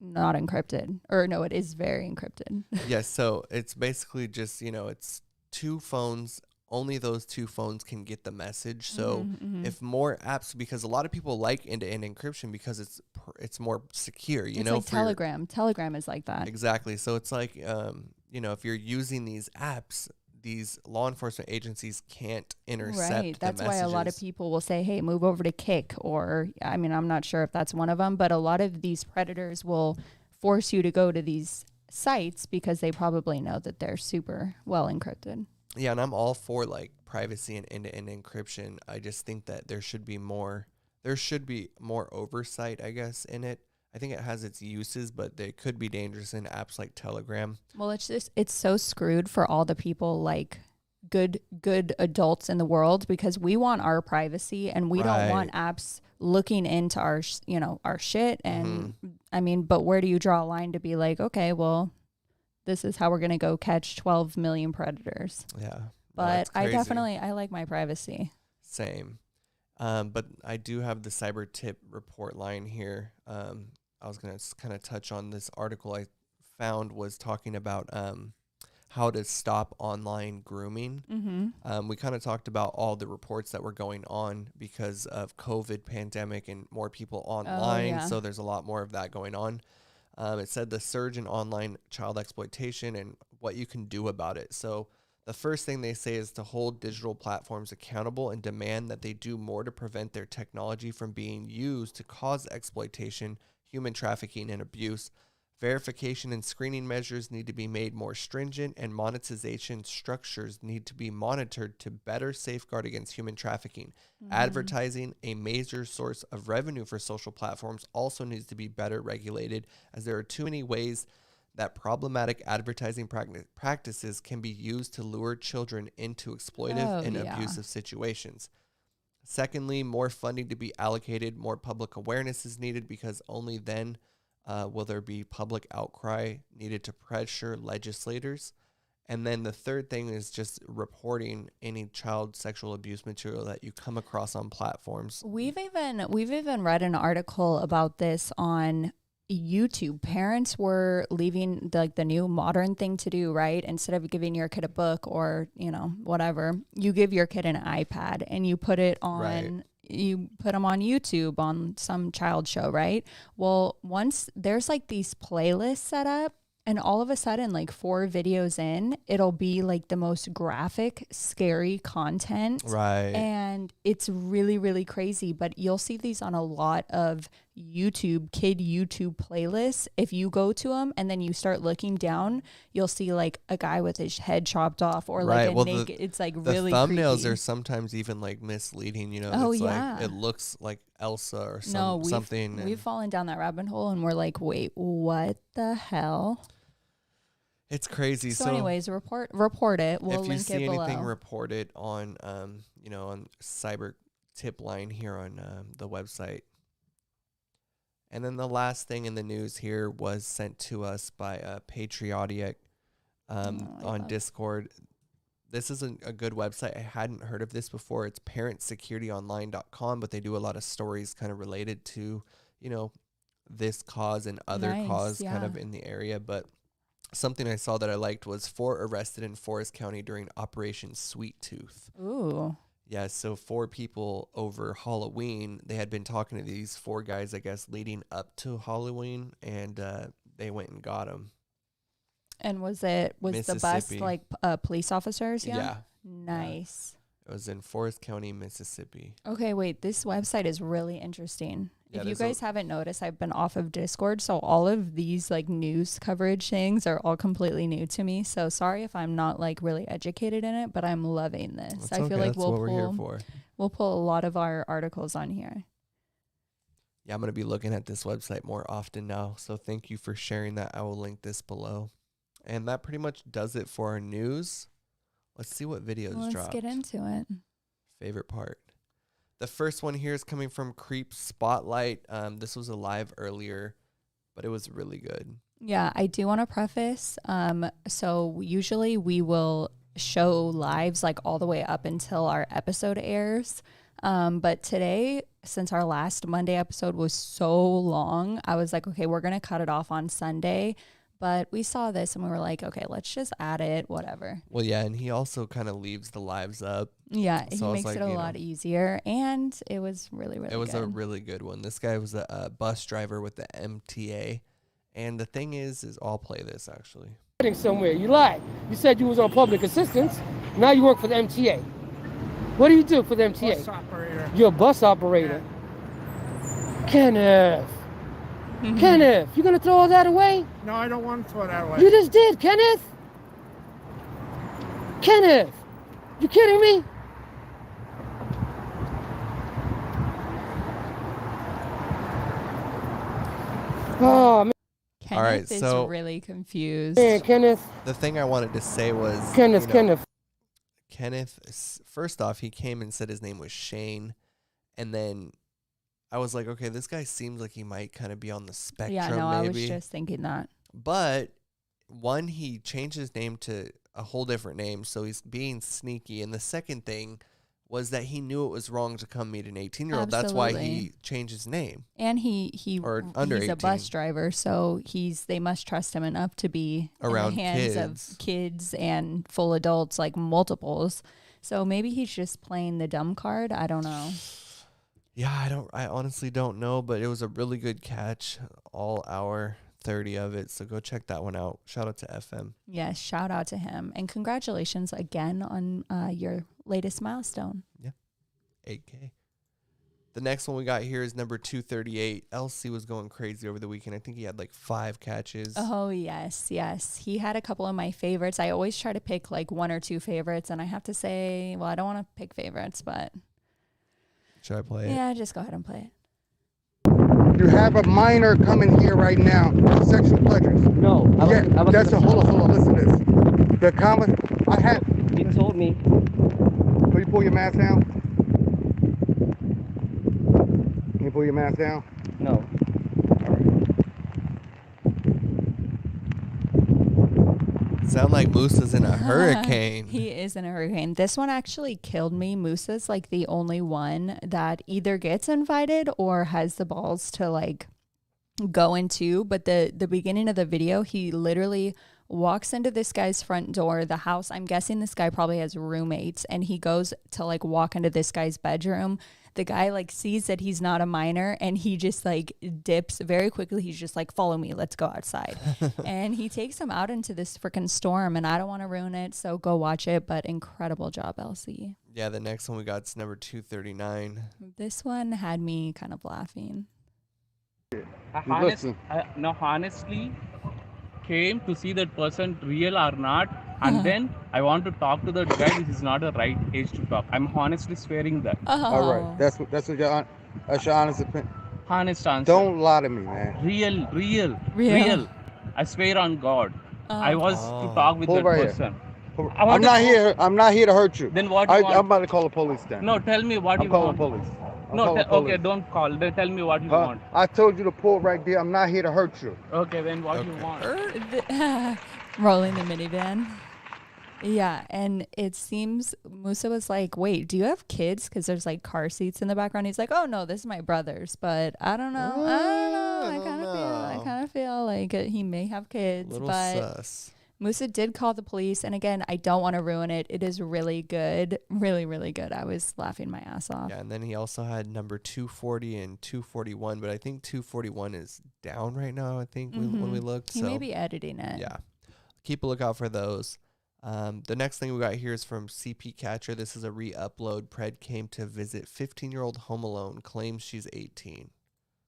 S2: not encrypted, or no, it is very encrypted.
S3: Yes. So it's basically just it's two phones. Only those two phones can get the message. So if more apps, because a lot of people like end-to-end encryption because it's more secure,
S2: it's like Telegram. Telegram is like that.
S3: Exactly. So it's like, if you're using these apps, these law enforcement agencies can't intercept
S2: right. That's
S3: the
S2: why a lot of people will say, hey, move over to Kik, or, I mean, I'm not sure if that's one of them, but a lot of these predators will force you to go to these sites because they probably know that they're super well encrypted.
S3: Yeah, and I'm all for like privacy and end-to-end encryption. I just think that there should be more oversight, I guess, in it. I think it has its uses, but they could be dangerous in apps like Telegram.
S2: Well, it's so screwed for all the people, like good adults in the world, because we want our privacy and we don't want apps looking into our shit. And I mean, but where do you draw a line to be like, okay, well, this is how we're going to go catch 12 million predators.
S3: Yeah.
S2: But I like my privacy.
S3: Same. But I do have the cyber tip report line here. I was going to kind of touch on this article I found was talking about how to stop online grooming. We kind of talked about all the reports that were going on because of COVID pandemic and more people online. So there's a lot more of that going on. It said the surge in online child exploitation and what you can do about it. So the first thing they say is to hold digital platforms accountable and demand that they do more to prevent their technology from being used to cause exploitation, human trafficking, and abuse. Verification and screening measures need to be made more stringent, and monetization structures need to be monitored to better safeguard against human trafficking. Advertising, a major source of revenue for social platforms, also needs to be better regulated, as there are too many ways that problematic advertising practices can be used to lure children into exploitive and abusive situations. Secondly, more funding to be allocated, more public awareness is needed, because only then will there be public outcry needed to pressure legislators. And then the third thing is just reporting any child sexual abuse material that you come across on platforms.
S2: We've even read an article about this on YouTube. Parents were leaving the new modern thing to do, right? Instead of giving your kid a book or, whatever, you give your kid an iPad and you put it on, you put them on YouTube on some child show, right? Well, once there's like these playlists set up, and all of a sudden, like 4 videos in, it'll be like the most graphic, scary content.
S3: Right.
S2: And it's really, really crazy. But you'll see these on a lot of kid YouTube playlists. If you go to them and then you start looking down, you'll see like a guy with his head chopped off, or like naked. It's like really
S3: the thumbnails
S2: creepy.
S3: Are sometimes even like misleading,
S2: Oh,
S3: it's
S2: yeah.
S3: like it looks like Elsa or something.
S2: We've fallen down that rabbit hole and we're like, wait, what the hell?
S3: It's crazy.
S2: So anyways, report it. We'll link it below. If you see anything,
S3: report it on on cyber tip line here on the website. And then the last thing in the news here was sent to us by Patriotic on Discord. This is a good website. I hadn't heard of this before. It's parentsecurityonline.com, but they do a lot of stories kind of related to, this cause and other cause kind of in the area. But something I saw that I liked was 4 arrested in Forrest County during Operation Sweet Tooth.
S2: Ooh.
S3: Yeah, so 4 people over Halloween. They had been talking to these 4 guys, I guess, leading up to Halloween, and they went and got them.
S2: And was the bus like police officers?
S3: Yeah.
S2: Nice.
S3: Yeah. It was in Forrest County, Mississippi.
S2: Okay, wait. This website is really interesting. If you guys haven't noticed, I've been off of Discord, so all of these like news coverage things are all completely new to me. So sorry if I'm not like really educated in it, but I'm loving this.
S3: That's
S2: feel like
S3: we're here for.
S2: We'll pull a lot of our articles on here.
S3: Yeah, I'm going to be looking at this website more often now. So thank you for sharing that. I will link this below. And that pretty much does it for our news. Let's see what videos dropped.
S2: Let's get into it.
S3: Favorite part. The first one here is coming from Creep Spotlight. This was a live earlier, but it was really good.
S2: Yeah, I do want to preface. So usually we will show lives like all the way up until our episode airs. But today, since our last Monday episode was so long, I was like, okay, we're going to cut it off on Sunday. But we saw this and we were like, okay, let's just add it, whatever.
S3: Well, yeah, and he also kind of leaves the lives up.
S2: Yeah,
S3: So
S2: he makes it a lot easier. And it was really, really good.
S3: It was a really good one. This guy was a bus driver with the MTA. And the thing is I'll play this actually.
S8: Somewhere. You lied. You said you was on public assistance. Now you work for the MTA. What do you do for the MTA?
S9: Bus operator.
S8: You're a bus operator. Kenneth. Kenneth, you gonna throw all that away?
S9: No, I don't want to throw that away.
S8: You just did, Kenneth. Kenneth, you kidding me? Oh man.
S2: Kenneth
S3: All right,
S2: is
S3: so
S2: really confused.
S8: Man, Kenneth.
S3: The thing I wanted to say was
S8: Kenneth.
S3: First off, he came and said his name was Shane, and then I was like, okay, this guy seems like he might kind of be on the spectrum.
S2: Yeah, no,
S3: maybe.
S2: I was just thinking that.
S3: But one, he changed his name to a whole different name, so he's being sneaky. And the second thing was that he knew it was wrong to come meet an 18-year-old. That's why he changed his name.
S2: And he's
S3: under
S2: a bus driver, so they must trust him enough to be
S3: around
S2: in the hands of kids and full adults, like multiples. So maybe he's just playing the dumb card. I don't know.
S3: Yeah, I honestly don't know, but it was a really good catch, all hour 30 of it. So go check that one out. Shout out to FM.
S2: Yes, shout out to him. And congratulations again on your latest milestone.
S3: Yeah, 8K. The next one we got here is number 238. LC was going crazy over the weekend. I think he had like 5 catches.
S2: Oh, yes. He had a couple of my favorites. I always try to pick like 1 or 2 favorites. And I have to say, well, I don't want to pick favorites, but...
S3: Should I play it?
S2: Yeah, just go ahead and play it.
S10: You have a minor coming here right now. Sexual pleasures.
S8: No.
S10: That's a hold on. Listen to this. The comment I had.
S8: He told me.
S10: Can you pull your mask down? Can you pull your mask down?
S8: No.
S3: Sound like Moosa's in a hurricane.
S2: He is in a hurricane. This one actually killed me. Moosa's like the only one that either gets invited or has the balls to like go into. But the beginning of the video, he literally walks into this guy's front door, the house. I'm guessing this guy probably has roommates, and he goes to like walk into this guy's bedroom. The guy like sees that he's not a minor, and he just like dips very quickly. He's just like, follow me, let's go outside. And he takes him out into this freaking storm, and I don't want to ruin it, so go watch it. But incredible job, LC.
S3: Yeah, the next one we got is number 239.
S2: This one had me kind of laughing.
S11: Honestly came to see that person real or not, and then I want to talk to that guy. This is not the right age to talk. I'm honestly swearing that.
S10: All right. That's what your honest opinion.
S11: Honest answer.
S10: Don't lie to me, man.
S11: Real. I swear on God. I was to talk with that person.
S10: I'm not here to hurt you.
S11: Then what you want?
S10: I'm about to call the police then.
S11: No, tell me what you want.
S10: I'm calling police.
S11: Okay, don't call. Then tell me what you want.
S10: I told you to pull right there. I'm not here to hurt you.
S11: Okay, then what you want?
S2: Rolling the minivan. Yeah, and it seems Musa was like, wait, do you have kids? Because there's like car seats in the background. He's like, oh no, this is my brother's. But I don't know. I kind of feel like he may have kids. But
S3: sus.
S2: Musa did call the police, and again, I don't want to ruin it. It is really good. Really, really good. I was laughing my ass off.
S3: Yeah, and then he also had number 240 and 241, but I think 241 is down right now, I think, when we looked.
S2: He may be editing it.
S3: Yeah. Keep a lookout for those. The next thing we got here is from CP Catcher. This is a re-upload. Pred came to visit 15-year-old home alone, claims she's 18.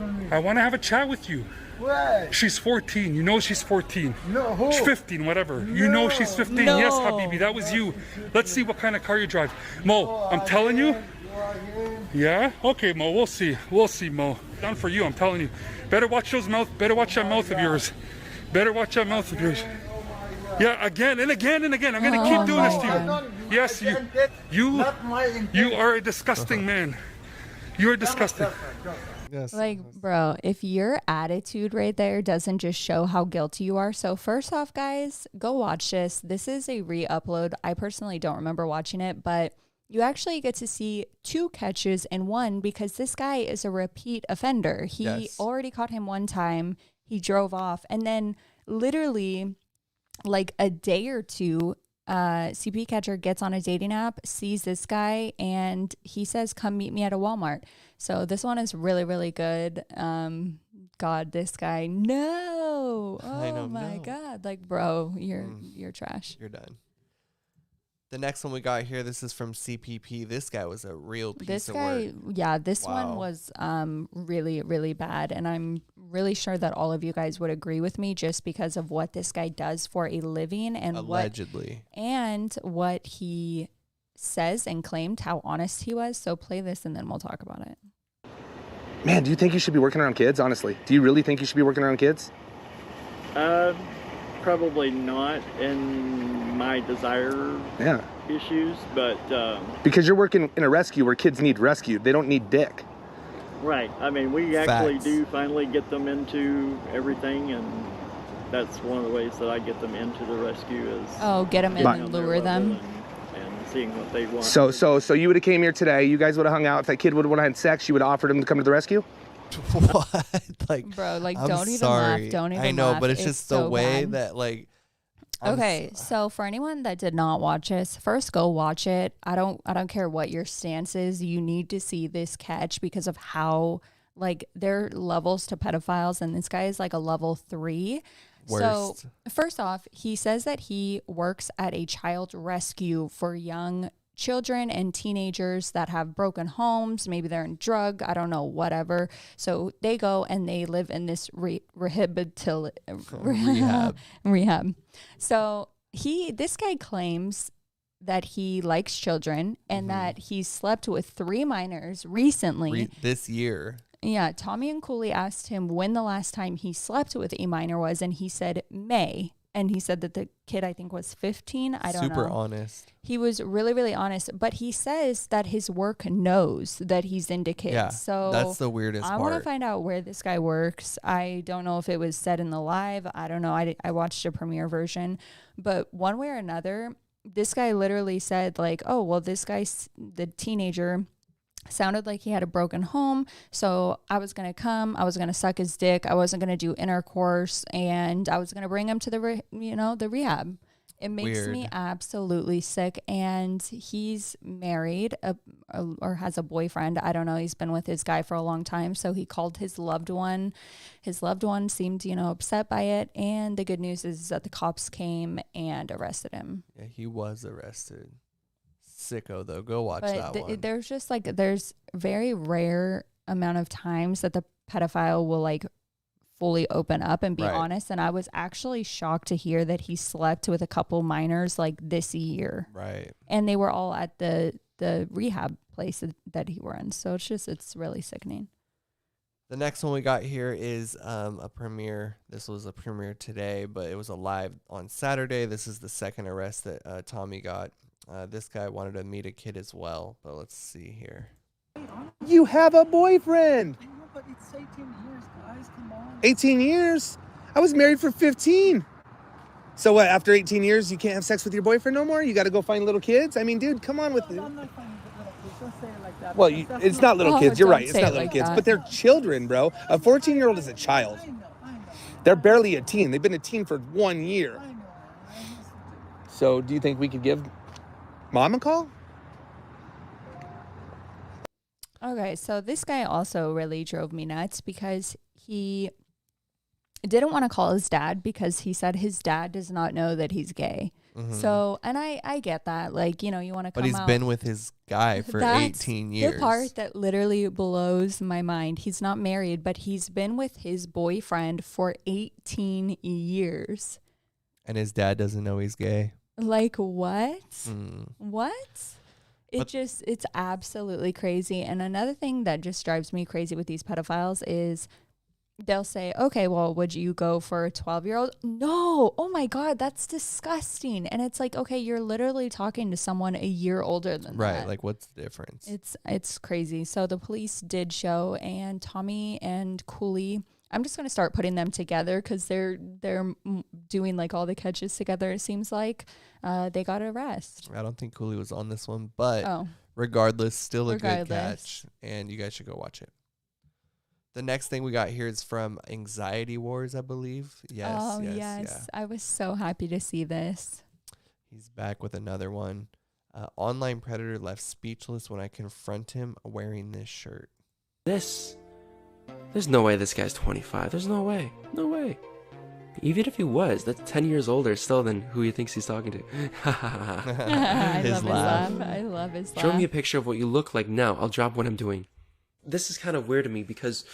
S10: I want to have a chat with you.
S9: What?
S10: She's 14. You know she's 14.
S9: No, who?
S10: She's 15, whatever. You know she's 15.
S2: No.
S10: Yes, Habibi, that was you. Let's see what kind of car you drive. Mo, I'm telling you. Yeah? Okay, Mo, we'll see. We'll see, Mo. Done for you, I'm telling you. Better watch those mouth. Better watch that mouth of yours. Better watch that mouth of yours. Yeah, again and again and again. I'm gonna keep doing this to you. Yes, you are a disgusting man. You are disgusting.
S3: Yes.
S2: Like, bro, if your attitude right there doesn't just show how guilty you are. So first off, guys, go watch this. This is a re-upload. I personally don't remember watching it, but you actually get to see 2 catches in one because this guy is a repeat offender. He already caught him one time. He drove off, and then literally like a day or two, CP catcher gets on a dating app, sees this guy, and he says, come meet me at a Walmart. So this one is really, really good. God, this guy, no. Oh my God. Like, bro, you're trash.
S3: You're done. The next one we got here, this is from CPP. This guy was a real piece of work.
S2: Yeah, this one was really, really bad. And I'm really sure that all of you guys would agree with me just because of what this guy does for a living and
S3: allegedly
S2: what he says and claimed, how honest he was. So play this and then we'll talk about it.
S12: Man, do you think you should be working around kids, honestly? Do you really think you should be working around kids?
S13: Probably not in my desire issues, but...
S12: because you're working in a rescue where kids need rescued. They don't need dick.
S13: Right. I mean, we actually do finally get them into everything, and that's one of the ways that I get them into the rescue is...
S2: get them in and lure them.
S13: And seeing what they want.
S12: So you would have came here today, you guys would have hung out. If that kid would have had sex, you would have offered him to come to the rescue?
S3: What? Like,
S2: bro, like,
S3: I'm
S2: don't even
S3: sorry.
S2: laugh. Don't even
S3: I know,
S2: laugh.
S3: but it's just the
S2: so
S3: way
S2: bad.
S3: that, like...
S2: Okay, so for anyone that did not watch this, first go watch it. I don't care what your stance is. You need to see this catch because of how, like, there are levels to pedophiles, and this guy is like a level 3.
S3: Worst.
S2: So first off, he says that he works at a child rescue for young children and teenagers that have broken homes. Maybe they're in drug, I don't know, whatever. So they go and they live in this rehab. So this guy claims that he likes children and that he slept with 3 minors recently.
S3: This year.
S2: Yeah, Tommy and Cooley asked him when the last time he slept with a minor was, and he said May. And he said that the kid, I think, was 15. I don't know.
S3: Super honest.
S2: He was really, really honest. But he says that his work knows that he's into kids.
S3: Yeah,
S2: so
S3: that's the weirdest part.
S2: I want to find out where this guy works. I don't know if it was said in the live. I don't know. I watched a premiere version. But one way or another, this guy literally said, like, oh, well, this guy's the teenager sounded like he had a broken home, so I was gonna come, I was gonna suck his dick, I wasn't gonna do intercourse, and I was gonna bring him to the the rehab. It makes me absolutely sick. And he's married or has a boyfriend. I don't know. He's been with his guy for a long time. So he called his loved one. His loved one seemed, upset by it. And the good news is that the cops came and arrested him.
S3: Yeah, he was arrested. Sicko though. Go watch that one.
S2: There's just there's very rare amount of times that the pedophile will fully open up and be honest. And I was actually shocked to hear that he slept with a couple minors this year.
S3: Right.
S2: And they were all at the rehab place that he were in. So it's really sickening.
S3: The next one we got here is a premiere. This was a premiere today, but it was a live on Saturday. This is the second arrest that Tommy got. This guy wanted to meet a kid as well, but let's see here.
S12: You have a boyfriend.
S9: I know, but it's 18 years, guys. Come on.
S12: 18 years? I was married for 15. So what, after 18 years, you can't have sex with your boyfriend no more? You got to go find little kids? I mean, dude, come on with it.
S9: I'm not finding little kids. Don't say it like that.
S12: Well, it's not little kids. You're right. It's not little kids.
S2: that.
S12: But they're children, bro. A 14-year-old is a child.
S9: I know.
S12: They're barely a teen. They've been a teen for 1 year.
S9: I know.
S12: So do you think we could give Mom a call?
S2: Okay, so this guy also really drove me nuts because he didn't want to call his dad because he said his dad does not know that he's gay. So, and I get that. Like, you know, you want to come out.
S3: But he's been with his guy for 18 years.
S2: The part that literally blows my mind. He's not married, but he's been with his boyfriend for 18 years.
S3: And his dad doesn't know he's gay.
S2: Like, what? What? It's absolutely crazy. And another thing that just drives me crazy with these pedophiles is they'll say, okay, well, would you go for a 12-year-old? No. Oh my God, that's disgusting. And it's like, okay, you're literally talking to someone a year older than that.
S3: Right. Like, what's the difference?
S2: It's crazy. So the police did show, and Tommy and Cooley, I'm just going to start putting them together because they're doing like all the catches together. It seems like they got an arrest.
S3: I don't think Cooley was on this one, but regardless, still a good catch, and you guys should go watch it. The next thing we got here is from Anxiety Wars, I believe. Yes.
S2: Oh, yes. I was so happy to see this.
S3: He's back with another one. Online predator left speechless when I confront him wearing this shirt.
S14: There's no way this guy's 25. There's no way. No way. Even if he was, that's 10 years older still than who he thinks he's talking to.
S2: I love his laugh. I love his laugh.
S14: Show me a picture of what you look like now. I'll drop what I'm doing. This is kind of weird to me because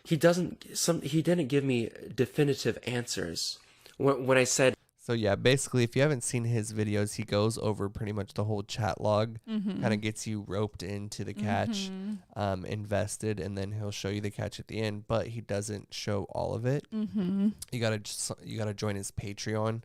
S14: he didn't give me definitive answers when I said.
S3: So yeah, basically, if you haven't seen his videos, he goes over pretty much the whole chat log, kind of gets you roped into the catch, invested, and then he'll show you the catch at the end. But he doesn't show all of it. You gotta join his Patreon,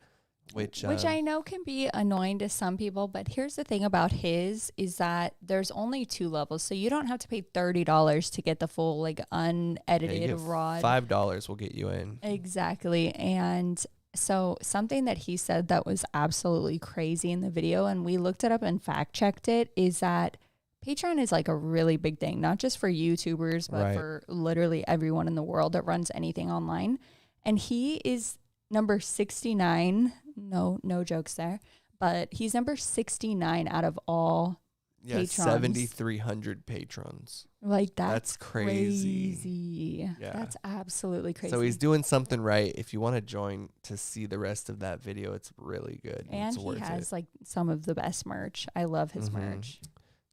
S3: which
S2: I know can be annoying to some people. But here's the thing about his is that there's only 2 levels, so you don't have to pay $30 to get the full like unedited raw.
S3: $5 will get you in.
S2: Exactly, and. So something that he said that was absolutely crazy in the video, and we looked it up and fact checked it, is that Patreon is like a really big thing, not just for YouTubers, but for literally everyone in the world that runs anything online. And he is number 69. No jokes there, but he's number 69 out of all patrons.
S3: 7,300 patrons.
S2: Like
S3: that's crazy.
S2: Yeah, that's absolutely crazy.
S3: So he's doing something right. If you want to join to see the rest of that video, it's really good.
S2: And
S3: it's
S2: he has like some of the best merch. I love his merch.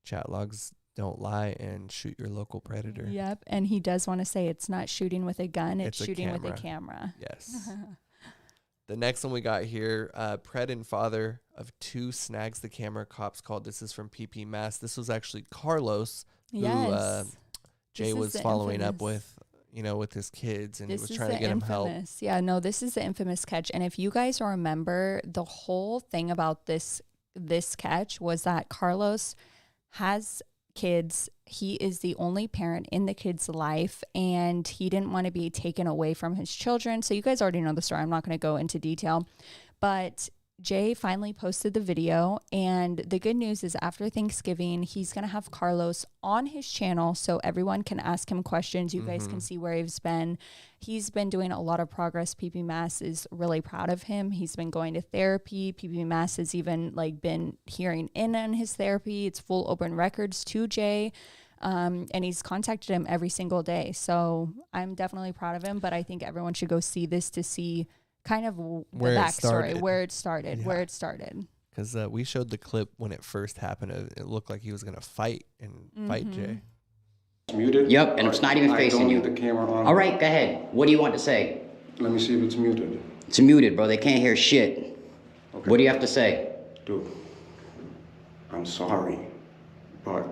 S3: Chat logs don't lie, and shoot your local predator.
S2: Yep. And he does want to say it's not shooting with a gun, it's shooting with a camera.
S3: Yes. The next one we got here, Pred and father of 2 snags the camera, cops called. This is from PPMASS. This was actually Carlos, who Jay was following up with, with his kids, and was trying to get him help.
S2: Yeah, no, this is the infamous catch. And if you guys remember, the whole thing about this catch was that Carlos has kids. He is the only parent in the kid's life, and he didn't want to be taken away from his children. So you guys already know the story. I'm not going to go into detail, but Jay finally posted the video, and the good news is after Thanksgiving, he's going to have Carlos on his channel so everyone can ask him questions. You guys can see where he's been. He's been doing a lot of progress. PPMASS is really proud of him. He's been going to therapy. PPMASS has even been hearing in on his therapy. It's full open records to Jay. And he's contacted him every single day. So I'm definitely proud of him, but I think everyone should go see this to see kind of the backstory, where it started.
S3: Because we showed the clip when it first happened. It looked like he was going to fight Jay.
S15: It's muted?
S16: Yep, and it's not even facing you.
S15: I don't need the camera on.
S16: All right, go ahead. What do you want to say?
S15: Let me see if it's muted.
S16: It's muted, bro. They can't hear shit.
S15: Okay.
S16: What do you have to say?
S15: Dude, I'm sorry, but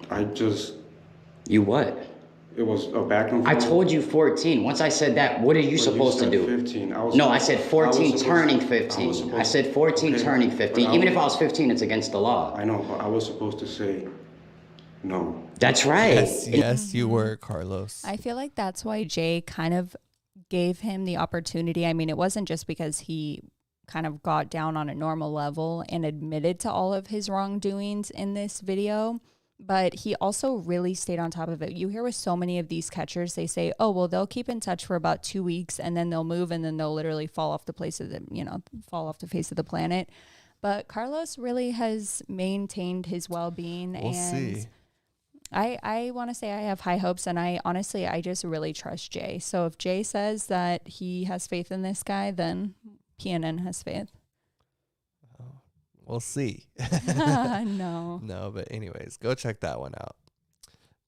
S15: I just...
S16: You what?
S15: It was a back and forth.
S16: I told you 14. Once I said that, what are you supposed to do?
S15: 15.
S16: I said 14 turning 15. I said 14 turning 15. Even if I was 15, it's against the law.
S15: I know, but I was supposed to say no.
S16: That's right.
S3: Yes, you were, Carlos.
S2: I feel like that's why Jay kind of gave him the opportunity. I mean, it wasn't just because he kind of got down on a normal level and admitted to all of his wrongdoings in this video, but he also really stayed on top of it. You hear with so many of these catchers, they say, oh, well, they'll keep in touch for about 2 weeks and then they'll move and then they'll literally fall off the face of the planet. But Carlos really has maintained his well-being.
S3: We'll see.
S2: I want to say I have high hopes, and I just really trust Jay. So if Jay says that he has faith in this guy, then PNN has faith.
S3: We'll see.
S2: No.
S3: No, but anyways, go check that one out.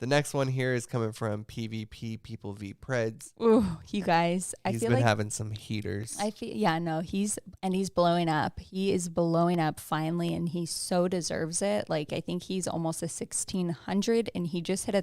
S3: The next one here is coming from PvP People v PREDS.
S2: Ooh, you guys, I
S3: He's
S2: feel
S3: been
S2: like
S3: having some heaters.
S2: he's blowing up. He is blowing up finally, and he so deserves it. Like, I think he's almost a 1600, and he just hit